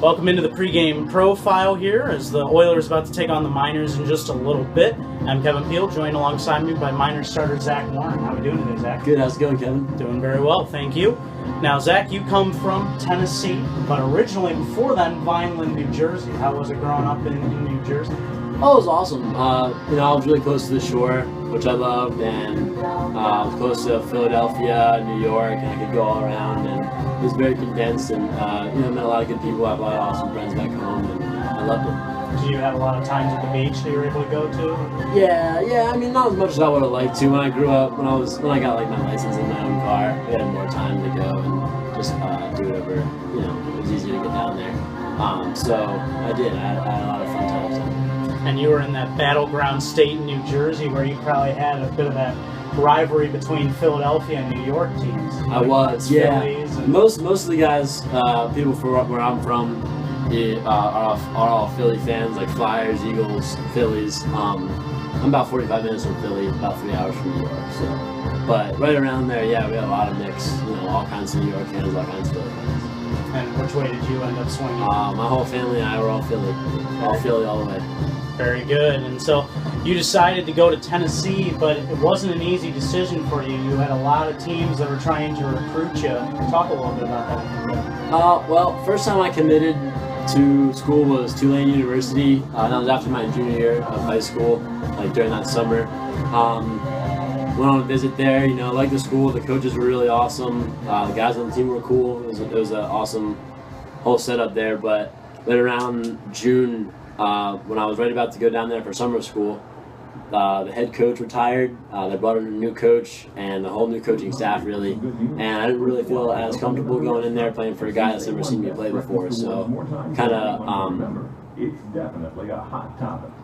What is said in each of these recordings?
Welcome into the pregame profile here as the Oilers about to take on the Miners in just a little bit. I'm Kevin Piel, joined alongside me by Miners starter Zach Warren. How are we doing today, Zach? Good. How's it going, Kevin? Doing very well, thank you. Now, Zach, you come from Tennessee, but originally before then, Vineland, New Jersey. How was it growing up in New Jersey? Oh, it was awesome. I was really close to the shore, which I loved, and I was close to Philadelphia, New York, and I could go all around, and it was very condensed, and met a lot of good people. I have a lot of awesome friends back home, and I loved it. Did you have a lot of times at the beach that you were able to go to? Yeah. I mean, not as much as I would have liked to. When I grew up, when I got like my license in my own car, we had more time to go and just do whatever. It was easier to get down there. So I did. I had a lot of fun times. And you were in that battleground state in New Jersey where you probably had a bit of that rivalry between Philadelphia and New York teams. I was, yeah. Most of the guys, people from where I'm from, are all Philly fans, like Flyers, Eagles, Phillies. I'm about 45 minutes from Philly, about 3 hours from New York. So, but right around there, yeah, we had a lot of mix. All kinds of New York fans, all kinds of Philly fans. And which way did you end up swinging? My whole family and I were all Philly, all the way. Very good. And so you decided to go to Tennessee, but it wasn't an easy decision for you. You had a lot of teams that were trying to recruit you. Talk a little bit about that. Well, first time I committed to school was Tulane University. That was after my junior year of high school, like during that summer. Went on a visit there. I liked the school. The coaches were really awesome. The guys on the team were cool. It was an awesome whole setup there. But right around June, when I was right about to go down there for summer school, the head coach retired. They brought in a new coach and a whole new coaching staff, really. And I didn't really feel as comfortable going in there playing for a guy that's never seen me play before. So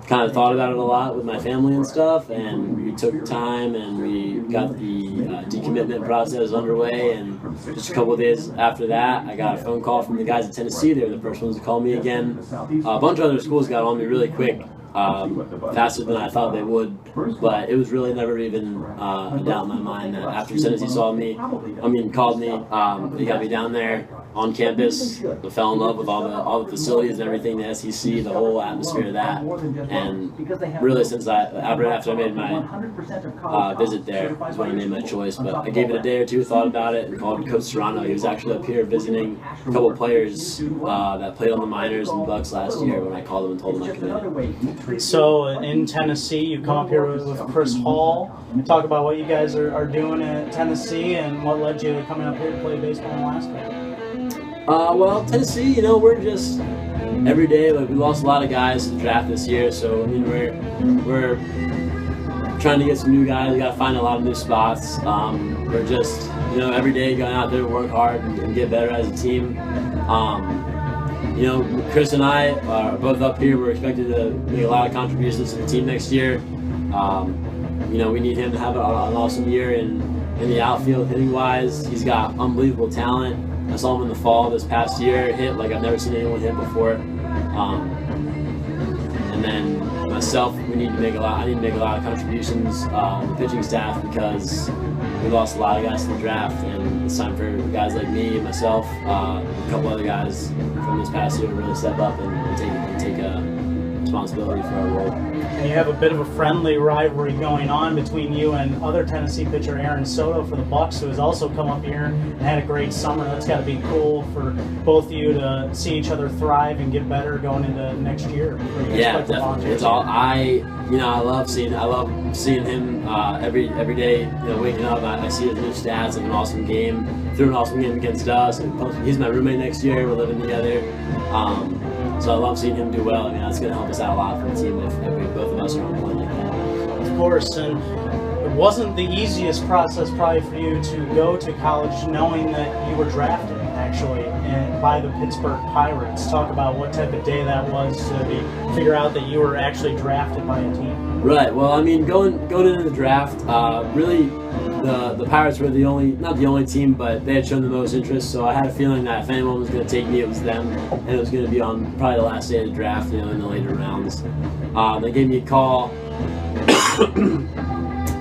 kind of thought about it a lot with my family and stuff, and we took time and we got the decommitment process underway, and just a couple of days after that I got a phone call from the guys at Tennessee. They were the first ones to call me again. A bunch of other schools got on me really quick, faster than I thought they would, but it was really never even a doubt in my mind that after Tennessee called me, they got me down there on campus. I fell in love with all the facilities and everything, the SEC, the whole atmosphere of that, and really since after I made my visit there is when I made my choice. But I gave it a day or two, thought about it, and called Coach Serrano. He was actually up here visiting a couple of players that played on the Miners and Bucks last year when I called him and told him I committed. So in Tennessee, you come up here with Chris Hall. Talk about what you guys are doing at Tennessee and what led you to coming up here to play baseball in Alaska. Well, Tennessee, we're just every day. Like, we lost a lot of guys to the draft this year, so I mean we're trying to get some new guys. We got to find a lot of new spots. We're just every day going out there to work hard and get better as a team. Chris and I are both up here. We're expected to make a lot of contributions to the team next year. We need him to have an awesome year in the outfield, hitting wise. He's got unbelievable talent. I saw him in the fall this past year hit like I've never seen anyone hit before. And then myself, I need to make a lot of contributions on the pitching staff because we lost a lot of guys to the draft, and it's time for guys like me, myself, a couple other guys from this past year to really step up and take responsibility for our role. And you have a bit of a friendly rivalry going on between you and other Tennessee pitcher Aaron Soto for the Bucks, who has also come up here and had a great summer. That's got to be cool for both of you to see each other thrive and get better going into next year. Yeah, definitely. It's all I love seeing him every day. Waking up, I see his new stats of an awesome game. Threw an awesome game against us. He's my roommate next year. We're living together. So I love seeing him do well. I mean, that's going to help us out a lot for the team if both of us are on point like that. Of course, and it wasn't the easiest process probably for you to go to college knowing that you were drafted, actually, by the Pittsburgh Pirates. Talk about what type of day that was to figure out that you were actually drafted by a team. Right. Well, I mean, going into the draft, really, the Pirates were not the only team, but they had shown the most interest. So I had a feeling that if anyone was going to take me, it was them, and it was going to be on probably the last day of the draft, in the later rounds. They gave me a call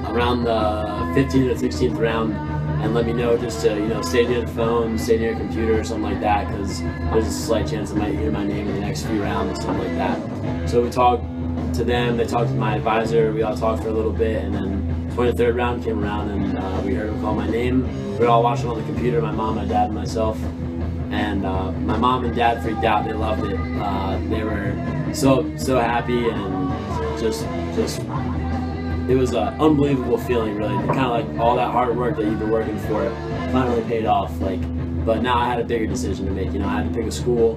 around the 15th or 16th round, and let me know just to stay near the phone, stay near a computer or something like that, because there's a slight chance I might hear my name in the next few rounds or something like that. So we talked to them, they talked to my advisor, we all talked for a little bit, and then 23rd round came around and we heard him call my name. We were all watching on the computer, my mom, my dad, and myself. And my mom and dad freaked out. They loved it. They were so happy, and just it was an unbelievable feeling, really. Kind of like all that hard work that you've been working for finally paid off. But now I had a bigger decision to make. I had to pick a school,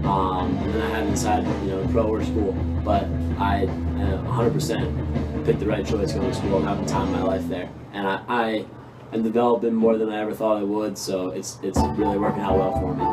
and then I had to decide, pro or school. But I 100% picked the right choice going to school and having time in my life there. And I am developing more than I ever thought I would, so it's really working out well for me.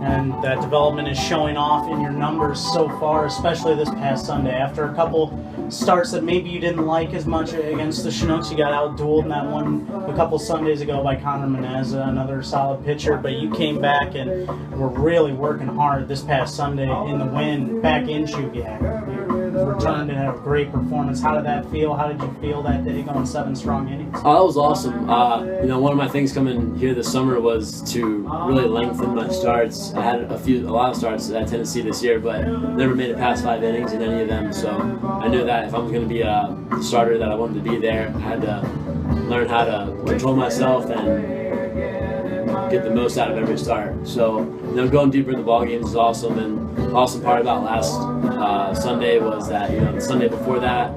And that development is showing off in your numbers so far, especially this past Sunday. After a couple starts that maybe you didn't like as much against the Chinooks, you got out-dueled in that one a couple Sundays ago by Connor Meneza, another solid pitcher, but you came back and were really working hard this past Sunday in the win back in Chugiak. You returned and had a great performance. How did that feel? How did you feel that day going 7 strong innings? Oh, that was awesome. One of my things coming here this summer was to really lengthen my starts. I had a lot of starts at Tennessee this year, but never made it past 5 innings in any of them. So I knew that if I was going to be a starter that I wanted to be there, I had to learn how to control myself and get the most out of every start. So going deeper in the ball games is awesome. And the awesome part about last Sunday was that the Sunday before that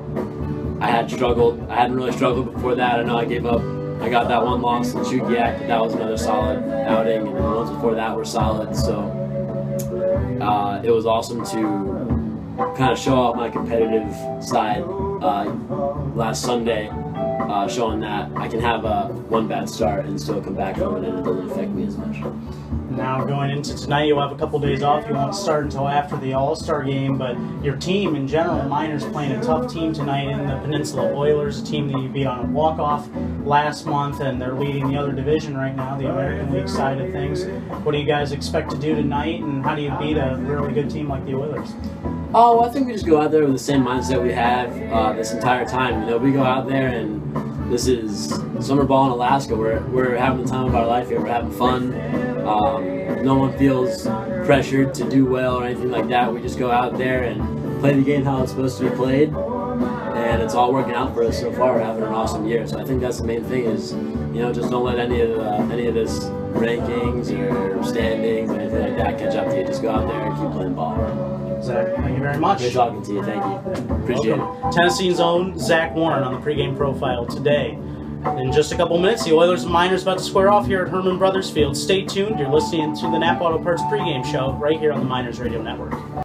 I had struggled. I hadn't really struggled before that. I know I gave up. I got that one loss in Chugiak, but that was another solid outing, and the ones before that were solid. So it was awesome to kind of show off my competitive side last Sunday, showing that I can have one bad start and still come back from it, and it doesn't affect me as much. Now going into tonight, you'll have a couple days off. You won't start until after the All-Star game, but your team in general, Miners, playing a tough team tonight in the Peninsula Oilers, a team that you beat on a walk-off last month, and they're leading the other division right now, the American League side of things. What do you guys expect to do tonight, and how do you beat a really good team like the Oilers? Oh, well, I think we just go out there with the same mindset we have this entire time. We go out there and this is summer ball in Alaska. We're having the time of our life here. We're having fun. No one feels pressured to do well or anything like that. We just go out there and play the game how it's supposed to be played, and it's all working out for us so far. We're having an awesome year. So I think that's the main thing is, just don't let any of this rankings or standings or anything like that catch up to you. Just go out there and keep playing ball. Zach, thank you very much. Great talking to you. Thank you. Appreciate it. Tennessee's own Zach Warren on the Pregame Profile today. In just a couple minutes, the Oilers and Miners about to square off here at Herman Brothers Field. Stay tuned. You're listening to the Napa Auto Parts Pregame Show right here on the Miners Radio Network.